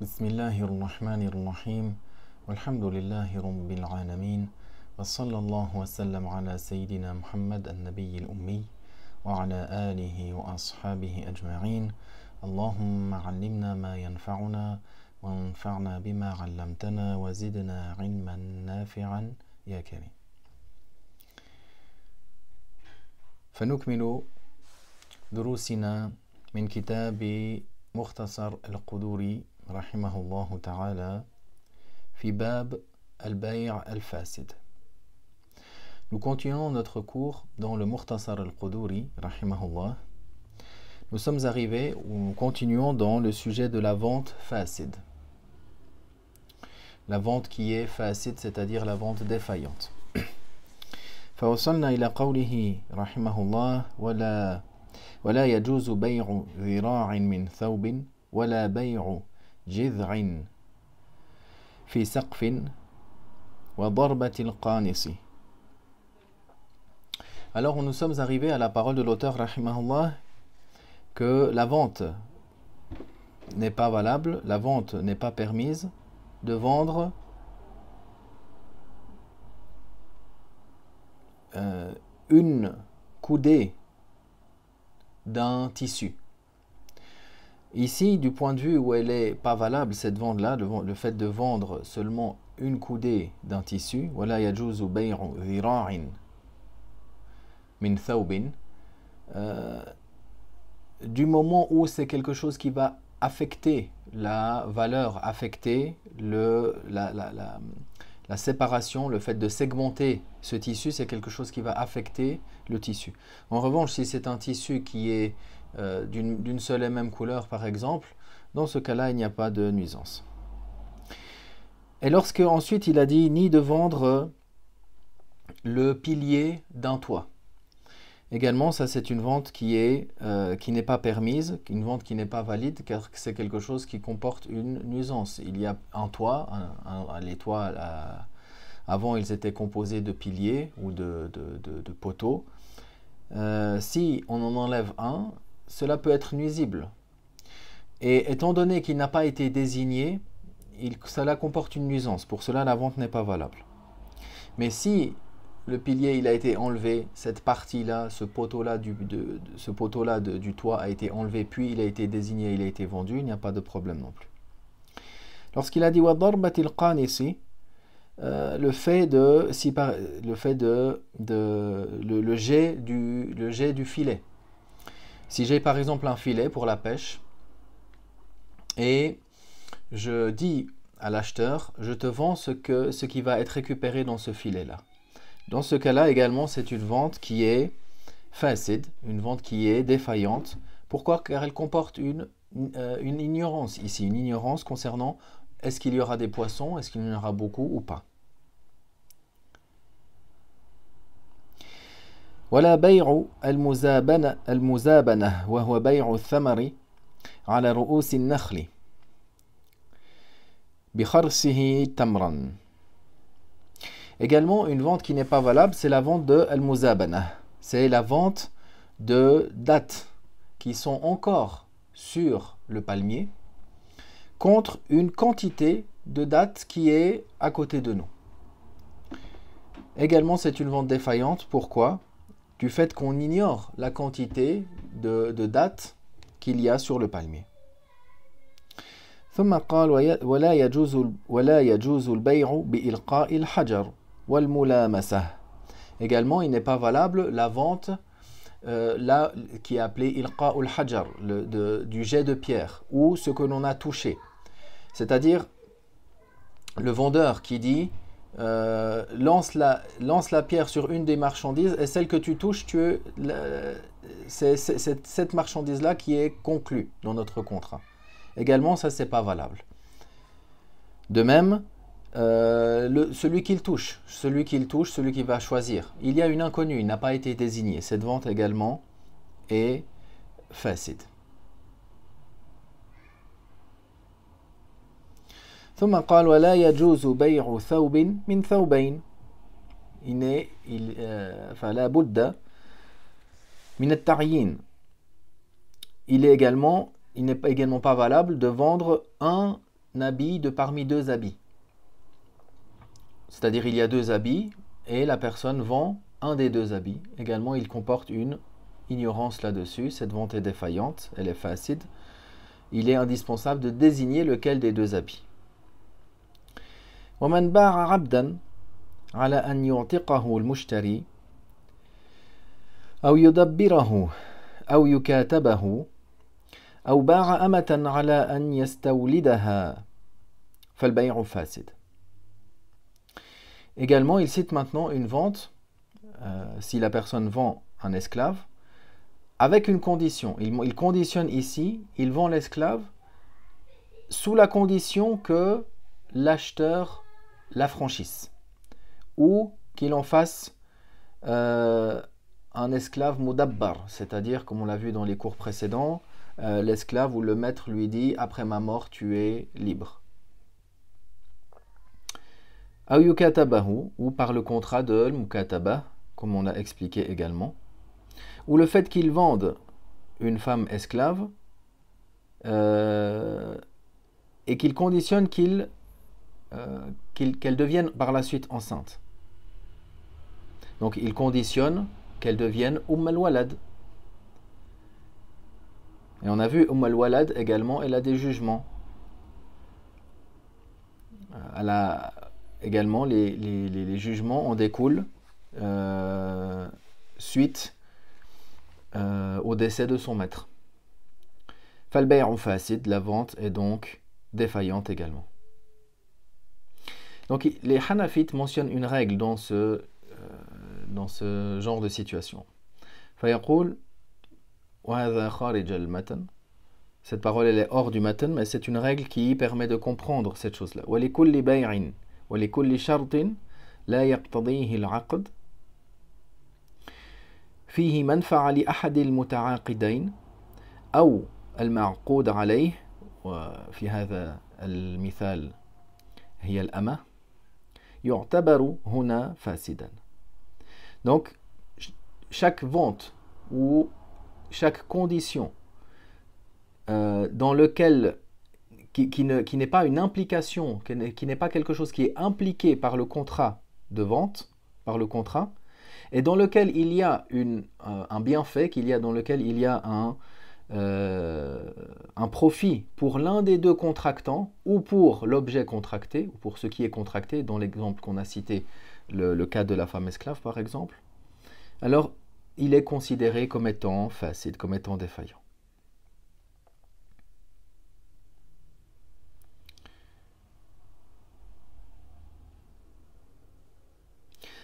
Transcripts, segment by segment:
بسم الله الرحمن الرحيم والحمد لله رب العالمين وصلى الله وسلم على سيدنا محمد النبي الأمي وعلى آله وأصحابه أجمعين. اللهم علمنا ما ينفعنا وانفعنا بما علمتنا وزدنا علما نافعا يا كريم. فنكمل دروسنا من كتاب مختصر القدوري رحمه الله تعالى في باب البيع الفاسد. Nous continuons notre cours dans le Mukhtasar al-Quduri rahimahullah. Nous sommes arrivés, ou nous continuons dans le sujet de la vente fasid. La vente qui est fasid, c'est-à-dire la vente défaillante. فوصلنا إلى قوله رحمه الله ولا يجوز بيع ذراع من ثوب ولا بيع جذع في سقف وضربة القانص. Alors nous sommes arrivés à la parole de l'auteur rahimahullah que la vente n'est pas valable, la vente n'est pas permise de vendre une coudée d'un tissu. Ici, du point de vue où elle n'est pas valable, cette vente-là, le fait de vendre seulement une coudée d'un tissu, وَلَا يَجُوزُ بَيْعُ ذِرَاعٍ مِنْ ثَوْبٍ, du moment où c'est quelque chose qui va affecter la valeur, affecter la séparation, le fait de segmenter ce tissu, c'est quelque chose qui va affecter le tissu. En revanche, si c'est un tissu qui est d'une seule et même couleur, par exemple, dans ce cas-là, il n'y a pas de nuisance. Et lorsque ensuite il a dit ni de vendre le pilier d'un toit. Également, ça c'est une vente qui n'est pas permise, une vente qui n'est pas valide, car c'est quelque chose qui comporte une nuisance. Il y a un toit, les toits, avant ils étaient composés de piliers ou de poteaux. Si on en enlève un, cela peut être nuisible. Et étant donné qu'il n'a pas été désigné, cela comporte une nuisance. Pour cela, la vente n'est pas valable. Mais si le pilier il a été enlevé, cette partie-là, ce poteau-là du toit a été enlevé, puis il a été désigné, il a été vendu, il n'y a pas de problème non plus. Lorsqu'il a dit وَضَرْبَةِ الْقَانِصِ, le jet du filet. Si j'ai par exemple un filet pour la pêche et je dis à l'acheteur, je te vends ce qui va être récupéré dans ce filet-là. Dans ce cas-là également, c'est une vente qui est fasid, une vente qui est défaillante. Pourquoi? Car elle comporte une ignorance ici, une ignorance concernant est-ce qu'il y aura des poissons, est-ce qu'il y en aura beaucoup ou pas. ولا بيع المزابنة وهو بيع الثمر على رؤوس النخل بخرسه تمرا. Également, une vente qui n'est pas valable, c'est la vente de al-muzabana. C'est la vente de dattes qui sont encore sur le palmier contre une quantité de dattes qui est à côté de nous. Également, c'est une vente défaillante. Pourquoi? Du fait qu'on ignore la quantité de dattes qu'il y a sur le palmier. ثم قال ولا يجوز البيع بإلقاء الحجر والملامسة. Également, il n'est pas valable la vente qui est appelée ilqa al-hajar, du jet de pierre, ou ce que l'on a touché. C'est-à-dire, le vendeur qui dit lance la pierre sur une des marchandises et celle que tu touches, c'est cette marchandise-là qui est conclue dans notre contrat. Également, ça, c'est pas valable. De même, celui qui touche, celui qui va choisir. Il y a une inconnue, il n'a pas été désigné. Cette vente également est fasid. ثم قال ولا يجوز بيع ثوب من ثوبين. فلا بد من التعيين. Il n'est également pas valable de vendre un habit de parmi deux habits. C'est-à-dire il y a deux habits et la personne vend un des deux habits. Également, il comporte une ignorance là-dessus. Cette vente est défaillante, elle est facile. Il est indispensable de désigner lequel des deux habits. ومن باع عبدا على أن يعتقه المشتري أو يدبره أو يكاتبه أو باع أمة على أن يستولدها فالبيع فاسد. Également, il cite maintenant une vente, si la personne vend un esclave, avec une condition. Il conditionne ici, il vend l'esclave sous la condition que l'acheteur l'affranchisse ou qu'il en fasse un esclave mudabbar, c'est-à-dire, comme on l'a vu dans les cours précédents, l'esclave où le maître lui dit « après ma mort, tu es libre ». Ou par le contrat de mukataba, comme on a expliqué également, ou le fait qu'il vende une femme esclave et qu'il conditionne qu'elle devienne par la suite enceinte. Donc il conditionne qu'elle devienne al-Walad. Et on a vu al-Walad également, elle a des jugements. Également, les jugements en découlent suite au décès de son maître. Falbay'u fasid, la vente est donc défaillante également. Donc les Hanafites mentionnent une règle dans ce genre de situation. Fayaqul wa hadha kharij al-matan. Cette parole elle est hors du matan, mais c'est une règle qui permet de comprendre cette chose-là. Wa li kulli bay'in wa li kulli shartin la yaqtadihi al-'aqd fihi manfa'a li ahad al-muta'aqidayn أو المعقود عليه وفي هذا المثال هي الأمة يعتبر هنا فاسدا. Donc chaque vente ou chaque condition dans lequel qui n'est pas une implication, qui n'est pas quelque chose qui est impliqué par le contrat de vente, par le contrat, et dans lequel il y a un bienfait, dans lequel il y a un profit pour l'un des deux contractants ou pour l'objet contracté, ou pour ce qui est contracté, dans l'exemple qu'on a cité, le cas de la femme esclave par exemple, alors il est considéré comme étant facile, comme étant défaillant.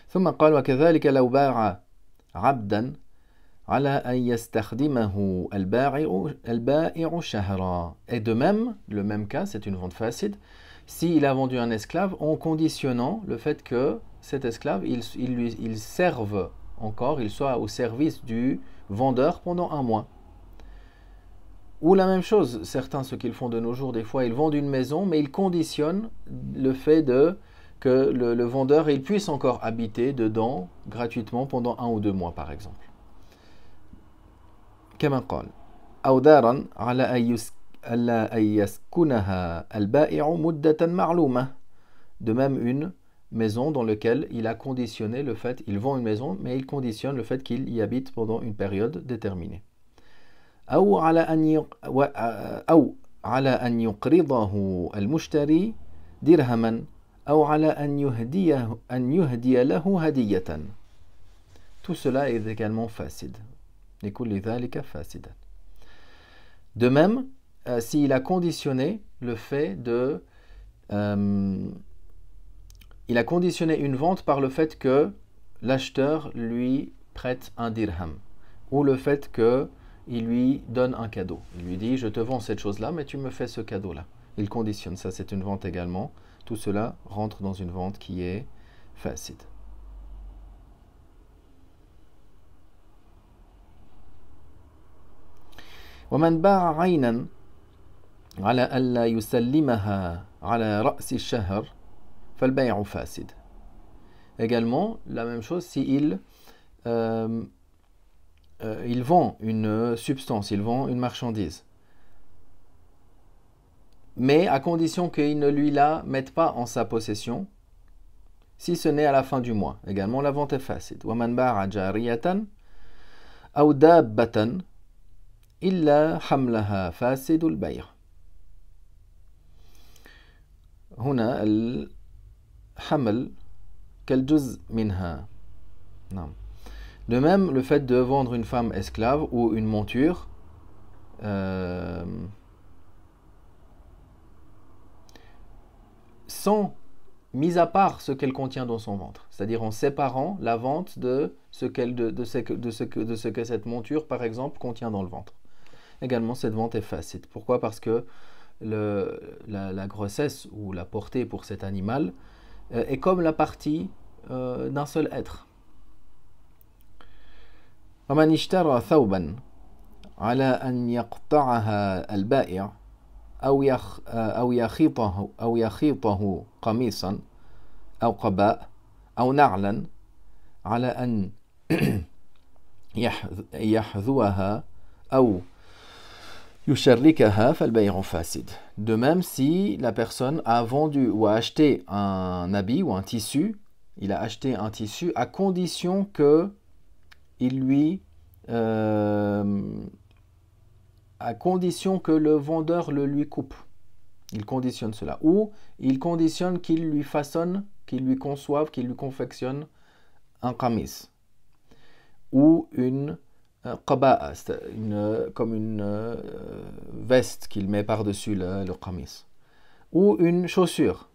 ثم قال وكذلك لو باع عبدا على أن يستخدمه البائع شهرا. Et de même, le même cas, c'est une vente facile, s'il a vendu un esclave en conditionnant le fait que cet esclave, il serve encore, il soit au service du vendeur pendant un mois. Ou la même chose, certains, ce qu'ils font de nos jours, des fois, ils vendent une maison, mais ils conditionnent le fait que le vendeur il puisse encore habiter dedans gratuitement pendant 1 ou 2 mois, par exemple. كما قال أو دارا على أن يسكنها البائع مدة معلومة. De même une maison dans laquelle il a conditionné le fait, il vend une maison, mais il conditionne le fait qu'il y habite pendant une période déterminée. أو على أن يقرضه المشتري درهما أو على أن يهدي له هدية. Tout cela est également facile. لكل ذلك فاسدا. De même, s'il a conditionné le fait de il a conditionné une vente par le fait que l'acheteur lui prête un dirham ou le fait qu'il lui donne un cadeau. Il lui dit je te vends cette chose-là mais tu me fais ce cadeau-là. Il conditionne, ça c'est une vente également. Tout cela rentre dans une vente qui est facile. ومن باع عينا على ألا يسلمها على رأس الشهر فالبيع فاسد. Également, la même chose si il vend une substance, il vend une marchandise. mais à condition qu'il ne lui la mette pas en sa possession, si ce n'est à la fin du mois. Également, la vente est facile. وَمَنْ بَاعَ جَارِيَةً أَوْ دَابَّةً إِلَّا حَمْلَهَا فَاسِدُ الْبَيْعِ. هنا الحمل كالجزء منها. Non. De même, le fait de vendre une femme esclave ou une monture, sans, mis à part ce qu'elle contient dans son ventre, c'est-à-dire en séparant la vente de ce que cette monture, par exemple, contient dans le ventre. Également, cette vente est facile. Pourquoi? Parce que la grossesse ou la portée pour cet animal est comme la partie d'un seul être. ومن اشترى ثوبا على أن يقطعها البائع أو يخيطه قميصا أو قباء أو نعلا على أن يحذوها أو يشركها فالبيع فاسد. De même, si la personne a vendu ou a acheté un habit ou un tissu, il a acheté un tissu à condition que à condition que le vendeur le lui coupe. Il conditionne cela. Ou il conditionne qu'il lui façonne, qu'il lui conçoive, qu'il lui confectionne un qamis. Ou une qaba'a, comme une veste qu'il met par-dessus le qamis. Ou une chaussure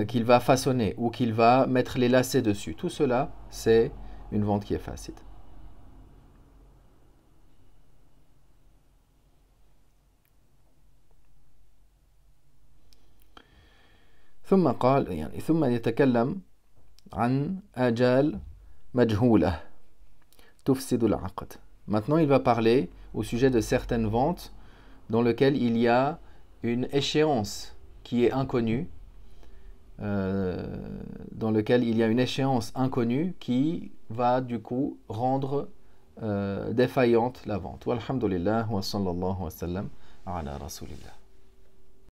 qu'il va façonner ou qu'il va mettre les lacets dessus. Tout cela, c'est une vente qui est facile. ثم قال يعني ثم يتكلم عن آجال مجهولة تفسد العقد. Maintenant, il va parler au sujet de certaines ventes dans lesquelles il y a une échéance qui est inconnue, qui va du coup rendre défaillante la vente. Walhamdulillah wa sallallahu wa sallam ala rasulillah.